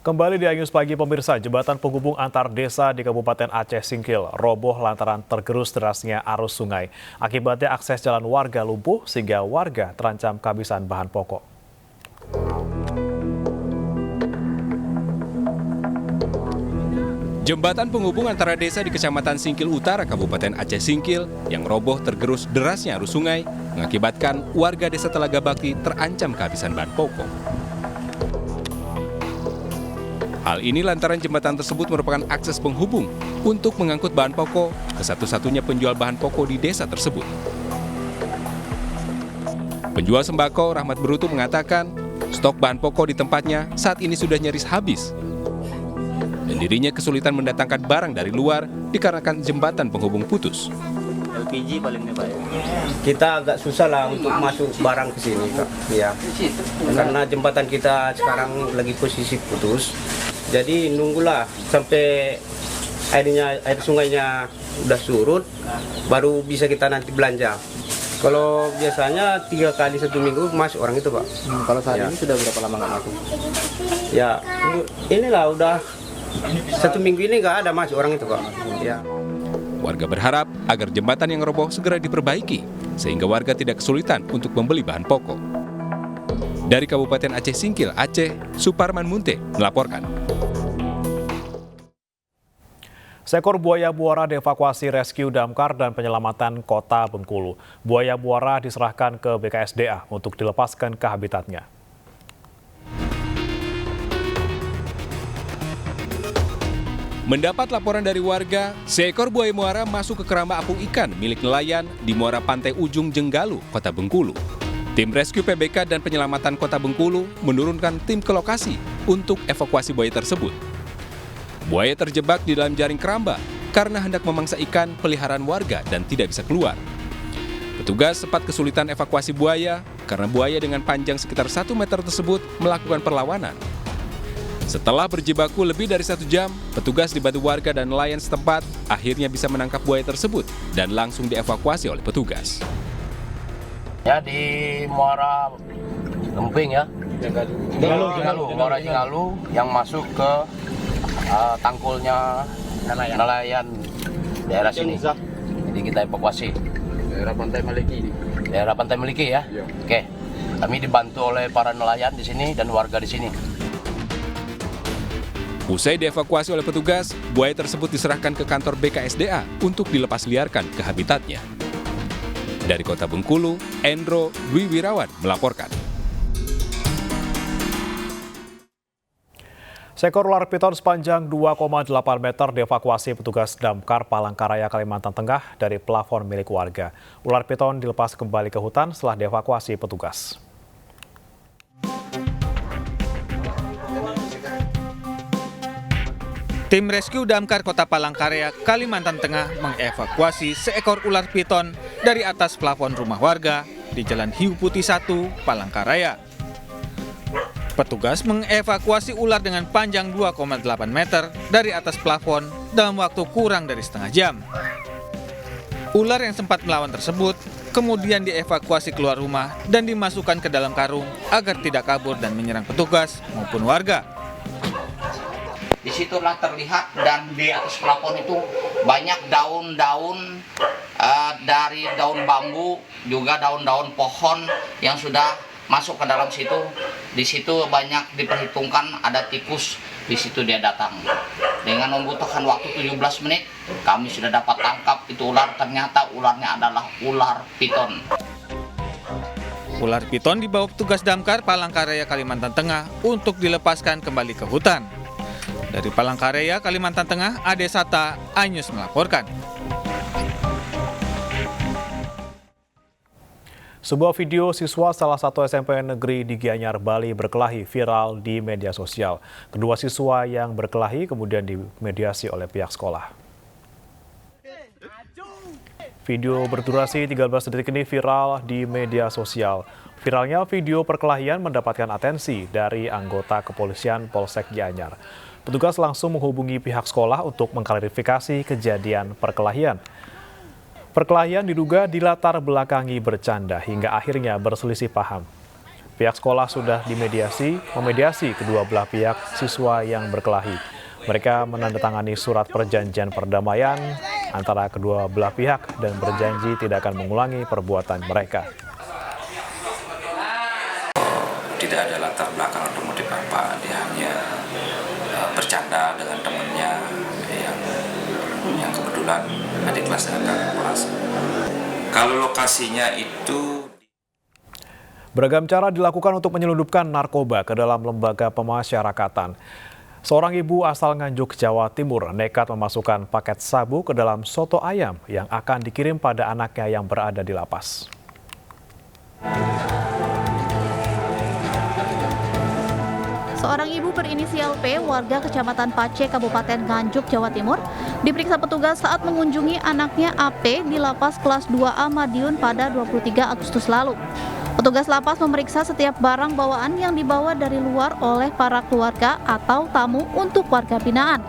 Kembali di Ayus Pagi pemirsa, jembatan penghubung antar desa di Kabupaten Aceh Singkil roboh lantaran tergerus derasnya arus sungai. Akibatnya akses jalan warga lumpuh sehingga warga terancam kehabisan bahan pokok. Jembatan penghubung antara desa di Kecamatan Singkil Utara, Kabupaten Aceh Singkil yang roboh tergerus derasnya arus sungai mengakibatkan warga desa Telaga Bakti terancam kehabisan bahan pokok. Hal ini lantaran jembatan tersebut merupakan akses penghubung untuk mengangkut bahan pokok ke satu-satunya penjual bahan pokok di desa tersebut. Penjual sembako Rahmat Berutu mengatakan stok bahan pokok di tempatnya saat ini sudah nyaris habis. Dan dirinya kesulitan mendatangkan barang dari luar dikarenakan jembatan penghubung putus. LPG paling Pak. Kita agak susah lah untuk masuk barang ke sini, Kak. Ya. Karena jembatan kita sekarang lagi posisi putus. Jadi nunggulah sampai air sungainya udah surut, baru bisa kita nanti belanja. Kalau biasanya 3 kali 1 minggu masuk orang itu, Pak. Kalau saat ini sudah berapa lama nggak masuk? Ya, inilah udah 1 minggu ini nggak ada masuk orang itu, Pak. Ya. Warga berharap agar jembatan yang roboh segera diperbaiki, sehingga warga tidak kesulitan untuk membeli bahan pokok. Dari Kabupaten Aceh Singkil, Aceh, Suparman Munte melaporkan. Seekor buaya muara dievakuasi rescue damkar dan penyelamatan Kota Bengkulu. Buaya muara diserahkan ke BKSDA untuk dilepaskan ke habitatnya. Mendapat laporan dari warga, seekor buaya muara masuk ke keramba apung ikan milik nelayan di muara pantai Ujung Jenggalu, Kota Bengkulu. Tim rescue PBK dan penyelamatan Kota Bengkulu menurunkan tim ke lokasi untuk evakuasi buaya tersebut. Buaya terjebak di dalam jaring keramba karena hendak memangsa ikan peliharaan warga dan tidak bisa keluar. Petugas sempat kesulitan evakuasi buaya karena buaya dengan panjang sekitar 1 meter tersebut melakukan perlawanan. Setelah berjibaku lebih dari 1 jam, petugas dibantu warga dan nelayan setempat akhirnya bisa menangkap buaya tersebut dan langsung dievakuasi oleh petugas. Ya di Muara Lemping ya, Muara Jenggalu yang masuk ke tangkulnya nelayan daerah sini. Jadi kita evakuasi. Daerah Pantai Meliki ya. Oke. Kami dibantu oleh para nelayan di sini dan warga di sini. Usai dievakuasi oleh petugas, buaya tersebut diserahkan ke kantor BKSDA untuk dilepas liarkan ke habitatnya. Dari Kota Bengkulu, Endro Dwi Wirawan melaporkan. Seekor ular piton sepanjang 2,8 meter dievakuasi petugas damkar Palangkaraya, Kalimantan Tengah dari plafon milik warga. Ular piton dilepas kembali ke hutan setelah dievakuasi petugas. Tim rescue damkar Kota Palangkaraya, Kalimantan Tengah mengevakuasi seekor ular piton dari atas plafon rumah warga di Jalan Hiu Putih 1, Palangkaraya. Petugas mengevakuasi ular dengan panjang 2,8 meter dari atas plafon dalam waktu kurang dari setengah jam. Ular yang sempat melawan tersebut kemudian dievakuasi keluar rumah dan dimasukkan ke dalam karung agar tidak kabur dan menyerang petugas maupun warga. Disitulah terlihat dan di atas plafon itu banyak daun-daun dari daun bambu, juga daun-daun pohon yang sudah masuk ke dalam situ. Di situ banyak diperhitungkan ada tikus, di situ dia datang. Dengan membutuhkan waktu 17 menit, kami sudah dapat tangkap itu ular. Ternyata ularnya adalah ular piton. Ular piton dibawa petugas damkar Palangkaraya, Kalimantan Tengah untuk dilepaskan kembali ke hutan. Dari Palangkaraya, Kalimantan Tengah, Ade Sata, Anyus melaporkan. Sebuah video siswa salah satu SMP negeri di Gianyar, Bali berkelahi viral di media sosial. Kedua siswa yang berkelahi kemudian dimediasi oleh pihak sekolah. Video berdurasi 13 detik ini viral di media sosial. Viralnya video perkelahian mendapatkan atensi dari anggota kepolisian Polsek Gianyar. Petugas langsung menghubungi pihak sekolah untuk mengklarifikasi kejadian perkelahian. Perkelahian diduga dilatar belakangi bercanda hingga akhirnya berselisih paham. Pihak sekolah sudah memediasi kedua belah pihak siswa yang berkelahi. Mereka menandatangani surat perjanjian perdamaian antara kedua belah pihak dan berjanji tidak akan mengulangi perbuatan mereka. Tidak ada latar belakang atau motif apa, dia hanya bercanda dengan temannya yang kebetulan adik kelasnya kakak kelas. Kalau lokasinya itu Beragam cara dilakukan untuk menyelundupkan narkoba ke dalam lembaga pemasyarakatan. Seorang ibu asal Nganjuk, Jawa Timur nekat memasukkan paket sabu ke dalam soto ayam yang akan dikirim pada anaknya yang berada di lapas. Seorang ibu berinisial P, warga Kecamatan Pace, Kabupaten Nganjuk, Jawa Timur, diperiksa petugas saat mengunjungi anaknya AP di lapas kelas 2A Madiun pada 23 Agustus lalu. Petugas lapas memeriksa setiap barang bawaan yang dibawa dari luar oleh para keluarga atau tamu untuk warga binaan.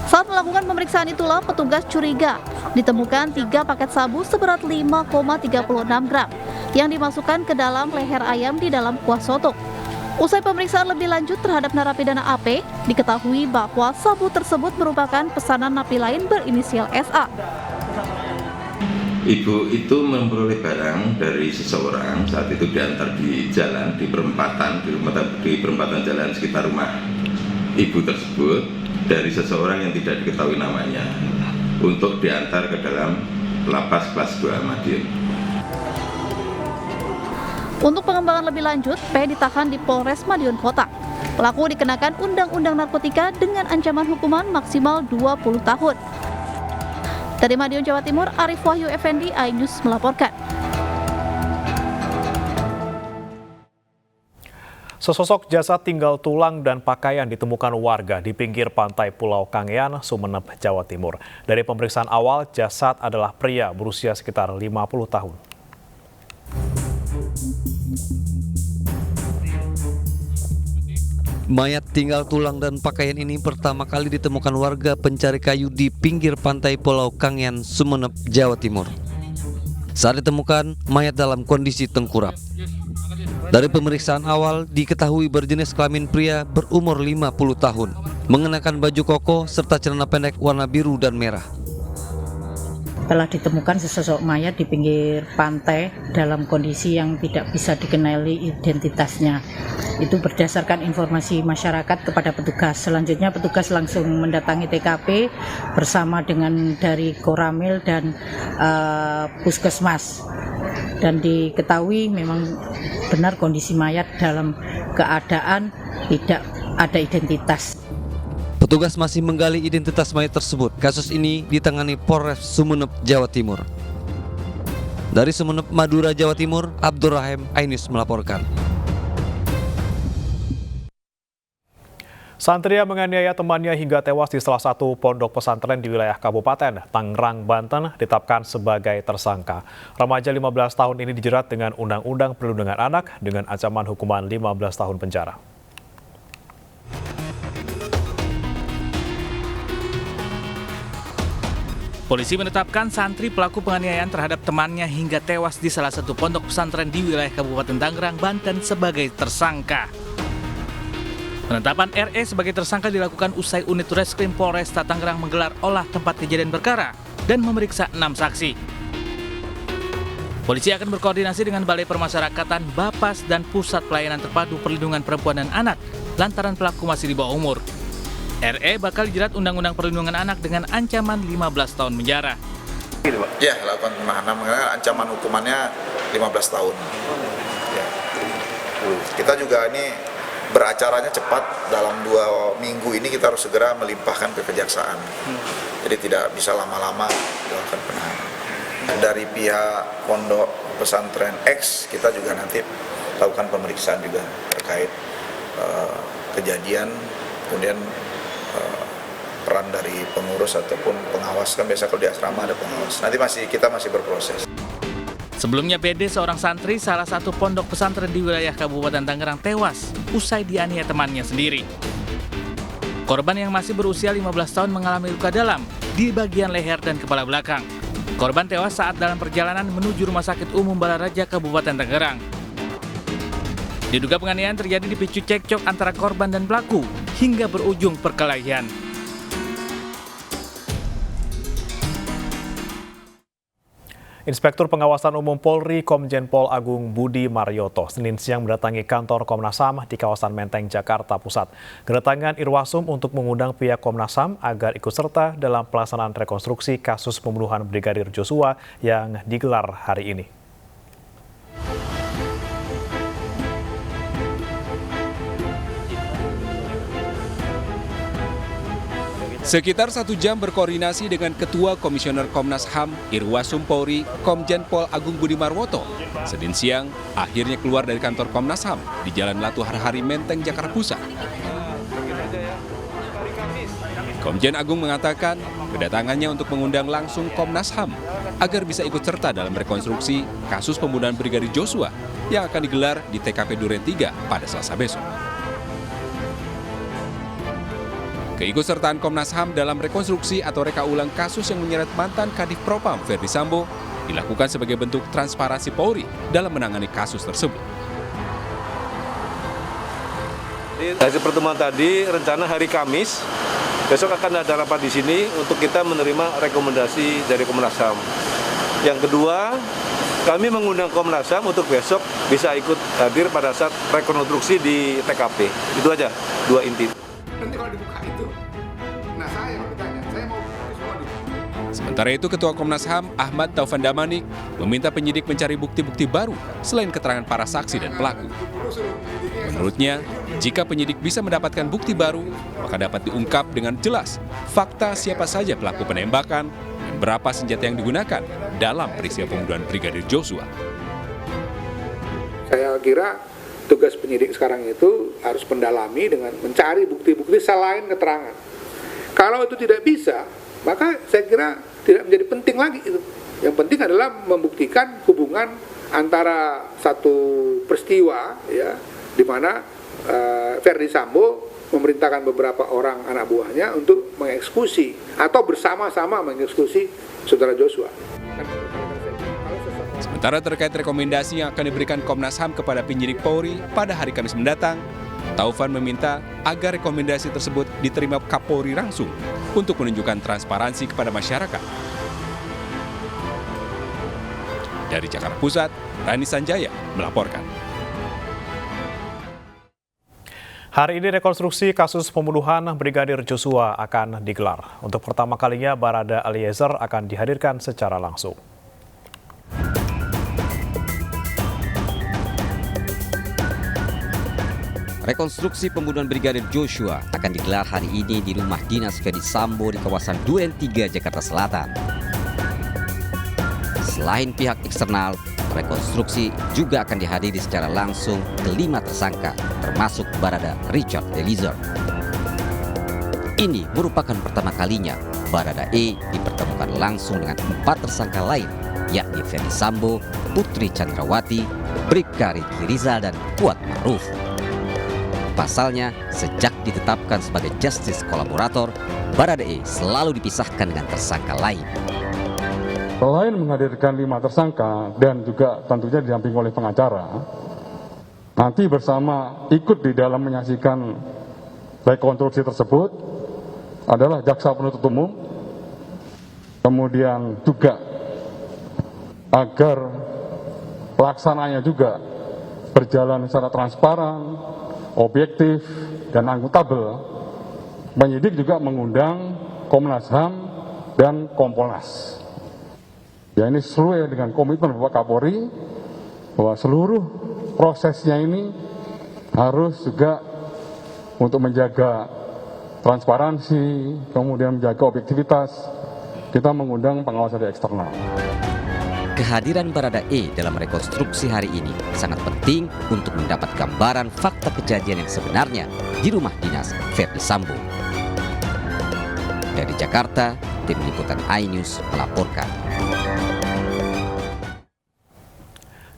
Saat melakukan pemeriksaan itulah petugas curiga ditemukan 3 paket sabu seberat 5,36 gram yang dimasukkan ke dalam leher ayam di dalam kuah soto. Usai pemeriksaan lebih lanjut terhadap narapidana AP, diketahui bahwa sabu tersebut merupakan pesanan napi lain berinisial SA. Ibu itu memperoleh barang dari seseorang saat itu diantar di jalan, di perempatan jalan sekitar rumah ibu tersebut dari seseorang yang tidak diketahui namanya untuk diantar ke dalam lapas kelas 2 Madiun. Untuk pengembangan lebih lanjut, P ditahan di Polres Madiun Kota. Pelaku dikenakan Undang-Undang Narkotika dengan ancaman hukuman maksimal 20 tahun. Dari Madiun, Jawa Timur, Arif Wahyu Effendi, iNews melaporkan. Sesosok jasad tinggal tulang dan pakaian ditemukan warga di pinggir pantai Pulau Kangean, Sumeneb, Jawa Timur. Dari pemeriksaan awal, jasad adalah pria berusia sekitar 50 tahun. Mayat tinggal tulang dan pakaian ini pertama kali ditemukan warga pencari kayu di pinggir pantai Pulau Kangean, Sumeneb, Jawa Timur. Saat ditemukan, mayat dalam kondisi tengkurap. Dari pemeriksaan awal, diketahui berjenis kelamin pria berumur 50 tahun, mengenakan baju koko serta celana pendek warna biru dan merah. Telah ditemukan sesosok mayat di pinggir pantai dalam kondisi yang tidak bisa dikenali identitasnya. Itu berdasarkan informasi masyarakat kepada petugas. Selanjutnya petugas langsung mendatangi TKP bersama dengan dari Koramil dan Puskesmas. Dan diketahui memang benar kondisi mayat dalam keadaan tidak ada identitas. Petugas masih menggali identitas mayat tersebut. Kasus ini ditangani Polres Sumeneb, Jawa Timur. Dari Sumeneb, Madura, Jawa Timur, Abdurrahim, iNews melaporkan. Santri yang menganiaya temannya hingga tewas di salah satu pondok pesantren di wilayah Kabupaten Tangerang, Banten ditetapkan sebagai tersangka. Remaja 15 tahun ini dijerat dengan Undang-Undang Perlindungan Anak dengan ancaman hukuman 15 tahun penjara. Polisi menetapkan santri pelaku penganiayaan terhadap temannya hingga tewas di salah satu pondok pesantren di wilayah Kabupaten Tangerang, Banten sebagai tersangka. Penetapan RE sebagai tersangka dilakukan usai unit Reskrim Polresta Tangerang menggelar olah tempat kejadian perkara dan memeriksa 6 saksi. Polisi akan berkoordinasi dengan Balai Permasyarakatan, Bapas, dan Pusat Pelayanan Terpadu Perlindungan Perempuan dan Anak lantaran pelaku masih di bawah umur. RE bakal dijerat Undang-Undang Perlindungan Anak dengan ancaman 15 tahun penjara. Ya, lakukan penahanan mengenai ancaman hukumannya 15 tahun. Ya. Kita juga ini beracaranya cepat, dalam 2 minggu ini kita harus segera melimpahkan ke kejaksaan. Jadi tidak bisa lama-lama dilakukan penahanan. Dari pihak pondok pesantren X, kita juga nanti lakukan pemeriksaan juga terkait kejadian, kemudian peran dari pengurus ataupun pengawas, kan biasa kalau di asrama ada pengawas. Nanti kita masih berproses. Sebelumnya PD, seorang santri salah satu pondok pesantren di wilayah Kabupaten Tangerang tewas usai dianiaya temannya sendiri. Korban yang masih berusia 15 tahun mengalami luka dalam di bagian leher dan kepala belakang. Korban tewas saat dalam perjalanan menuju Rumah Sakit Umum Balaraja Kabupaten Tangerang. Diduga penganiayaan terjadi dipicu cekcok antara korban dan pelaku hingga berujung perkelahian. Inspektur Pengawasan Umum Polri Komjen Pol Agung Budi Marioto Senin siang mendatangi kantor Komnas HAM di kawasan Menteng, Jakarta Pusat. Kedatangan Irwasum untuk mengundang pihak Komnas HAM agar ikut serta dalam pelaksanaan rekonstruksi kasus pembunuhan Brigadir Joshua yang digelar hari ini. Sekitar 1 jam berkoordinasi dengan Ketua Komisioner Komnas HAM Irwasum Polri Komjen Pol Agung Budi Marioto, Senin siang akhirnya keluar dari kantor Komnas HAM di Jalan Latu Harhari Menteng, Jakarta Pusat. Komjen Agung mengatakan kedatangannya untuk mengundang langsung Komnas HAM agar bisa ikut serta dalam rekonstruksi kasus pembunuhan Brigadir Joshua yang akan digelar di TKP Duren 3 pada Selasa besok. Keikutsertaan Komnas HAM dalam rekonstruksi atau reka ulang kasus yang menyeret mantan Kadif Propam Ferdi Sambo dilakukan sebagai bentuk transparansi Polri dalam menangani kasus tersebut. Hasil pertemuan tadi rencana hari Kamis, besok akan ada rapat di sini untuk kita menerima rekomendasi dari Komnas HAM. Yang kedua, kami mengundang Komnas HAM untuk besok bisa ikut hadir pada saat rekonstruksi di TKP. Itu aja, dua inti. Nanti kalau dibuka itu, nah saya mau ditanya, saya mau semua dibuka. Sementara itu, Ketua Komnas HAM Ahmad Taufan Damanik meminta penyidik mencari bukti-bukti baru selain keterangan para saksi dan pelaku. Menurutnya, jika penyidik bisa mendapatkan bukti baru, maka dapat diungkap dengan jelas fakta siapa saja pelaku penembakan dan berapa senjata yang digunakan dalam peristiwa pembunuhan Brigadir Joshua. Saya kira tugas penyidik sekarang itu harus mendalami dengan mencari bukti-bukti selain keterangan. Kalau itu tidak bisa, maka saya kira tidak menjadi penting lagi itu. Yang penting adalah membuktikan hubungan antara satu peristiwa, ya, di mana Ferdi Sambo memerintahkan beberapa orang anak buahnya untuk mengeksekusi atau bersama-sama mengeksekusi saudara Joshua. Sementara terkait rekomendasi yang akan diberikan Komnas HAM kepada penyidik Polri pada hari Kamis mendatang, Taufan meminta agar rekomendasi tersebut diterima Kapolri langsung untuk menunjukkan transparansi kepada masyarakat. Dari Jakarta Pusat, Rani Sanjaya melaporkan. Hari ini rekonstruksi kasus pembunuhan Brigadir Joshua akan digelar. Untuk pertama kalinya Barada Eliezer akan dihadirkan secara langsung. Rekonstruksi pembunuhan Brigadir Joshua akan digelar hari ini di rumah dinas Ferdi Sambo di kawasan Duren 3, Jakarta Selatan. Selain pihak eksternal, rekonstruksi juga akan dihadiri secara langsung kelima tersangka, termasuk Barada Richard Eliezer. Ini merupakan pertama kalinya Barada E dipertemukan langsung dengan 4 tersangka lain, yakni Ferdi Sambo, Putri Chandrawati, Bribka Riki Rizal, dan Kuat Ma'ruf. Pasalnya, sejak ditetapkan sebagai justice kolaborator, Barada E selalu dipisahkan dengan tersangka lain. Selain menghadirkan 5 tersangka dan juga tentunya didampingi oleh pengacara, nanti bersama ikut di dalam menyaksikan rekonstruksi tersebut adalah jaksa penuntut umum, kemudian juga agar pelaksananya juga berjalan secara transparan, objektif, dan akuntabel. Penyidik juga mengundang Komnas HAM dan Kompolnas. Ya, ini sesuai dengan komitmen Bapak Kapolri bahwa seluruh prosesnya ini harus juga untuk menjaga transparansi, kemudian menjaga objektivitas. Kita mengundang pengawas dari eksternal. Kehadiran Barada E dalam rekonstruksi hari ini sangat penting untuk mendapat gambaran fakta kejadian yang sebenarnya di rumah dinas Ferdi Sambo. Dari Jakarta, tim liputan iNews melaporkan.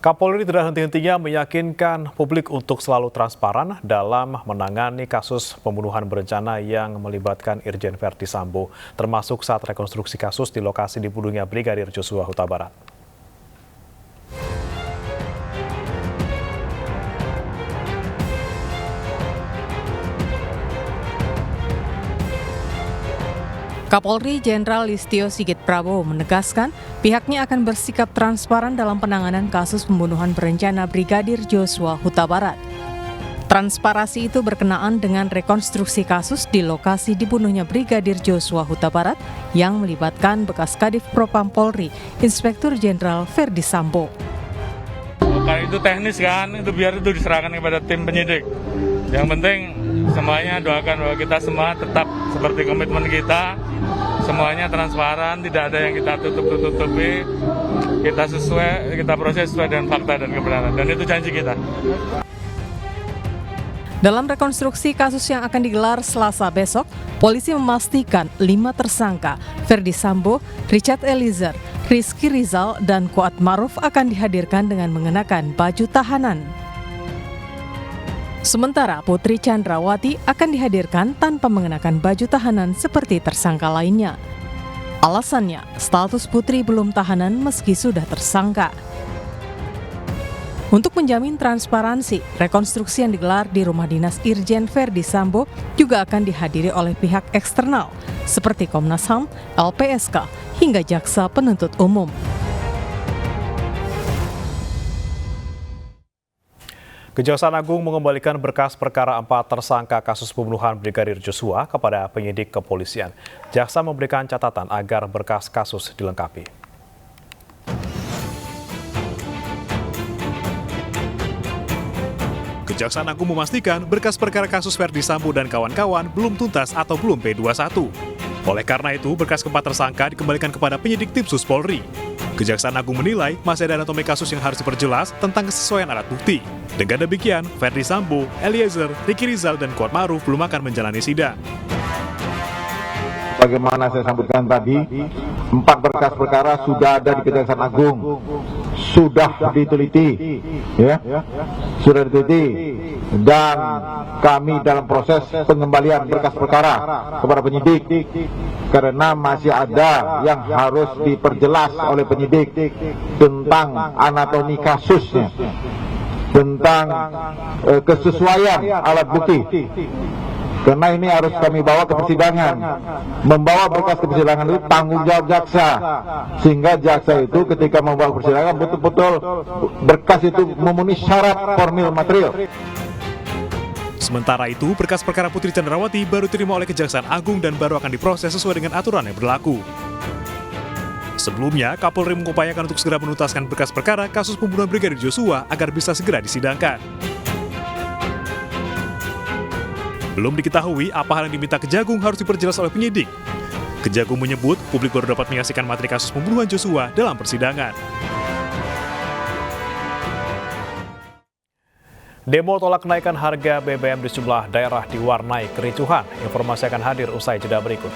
Kapolri tidak henti-hentinya meyakinkan publik untuk selalu transparan dalam menangani kasus pembunuhan berencana yang melibatkan Irjen Ferdi Sambo, termasuk saat rekonstruksi kasus di lokasi dibunuhnya Brigadir Joshua Huta Barat. Kapolri Jenderal Listio Sigit Prabowo menegaskan pihaknya akan bersikap transparan dalam penanganan kasus pembunuhan berencana Brigadir Joshua Huta Barat. Transparansi itu berkenaan dengan rekonstruksi kasus di lokasi dibunuhnya Brigadir Joshua Huta Barat yang melibatkan bekas Kadif Propam Polri, Inspektur Jenderal Ferdi Sambo. Kalau itu teknis kan, itu biar itu diserahkan kepada tim penyidik. Yang penting semuanya doakan bahwa kita semua tetap seperti komitmen kita, semuanya transparan, tidak ada yang kita tutup-tutupi, kita proses sesuai dengan fakta dan kebenaran, dan itu janji kita. Dalam rekonstruksi kasus yang akan digelar Selasa besok, polisi memastikan 5 tersangka, Ferdi Sambo, Richard Eliezer, Rizky Rizal, dan Kuat Maruf akan dihadirkan dengan mengenakan baju tahanan. Sementara Putri Chandrawati akan dihadirkan tanpa mengenakan baju tahanan seperti tersangka lainnya. Alasannya, status Putri belum tahanan meski sudah tersangka. Untuk menjamin transparansi, rekonstruksi yang digelar di rumah dinas Irjen Ferdi Sambo juga akan dihadiri oleh pihak eksternal seperti Komnas HAM, LPSK, hingga Jaksa Penuntut Umum. Kejaksaan Agung mengembalikan berkas perkara 4 tersangka kasus pembunuhan Brigadir Joshua kepada penyidik kepolisian. Jaksa memberikan catatan agar berkas kasus dilengkapi. Kejaksaan Agung memastikan berkas perkara kasus Ferdi Sambo dan kawan-kawan belum tuntas atau belum P21. Oleh karena itu, berkas keempat tersangka dikembalikan kepada penyidik Tipsus Polri. Kejaksaan Agung menilai masih ada anatomi kasus yang harus diperjelas tentang kesesuaian alat bukti. Dengan demikian, Ferdi Sambo, Eliezer, Rizky Rizal, dan Kuat Maruf belum akan menjalani sidang. Bagaimana saya sambutkan tadi, 4 berkas perkara sudah ada di Kejaksaan Agung, sudah diteliti, sudah diteliti, dan kami dalam proses pengembalian berkas perkara kepada penyidik karena masih ada yang harus diperjelas oleh penyidik tentang anatomi kasusnya, tentang kesesuaian alat bukti. Karena ini harus kami bawa ke persidangan. Membawa berkas ke persidangan itu tanggung jawab jaksa. Sehingga jaksa itu ketika membawa ke persidangan betul-betul berkas itu memenuhi syarat formil material. Sementara itu, berkas perkara Putri Chandrawati baru diterima oleh Kejaksaan Agung dan baru akan diproses sesuai dengan aturan yang berlaku. Sebelumnya, Kapolri mengupayakan untuk segera menuntaskan berkas perkara kasus pembunuhan Brigadir Joshua agar bisa segera disidangkan. Belum diketahui apa hal yang diminta Kejagung harus diperjelas oleh penyidik. Kejagung menyebut publik baru dapat menyaksikan materi kasus pembunuhan Joshua dalam persidangan. Demo tolak kenaikan harga BBM di sejumlah daerah diwarnai kericuhan. Informasi akan hadir usai jeda berikut.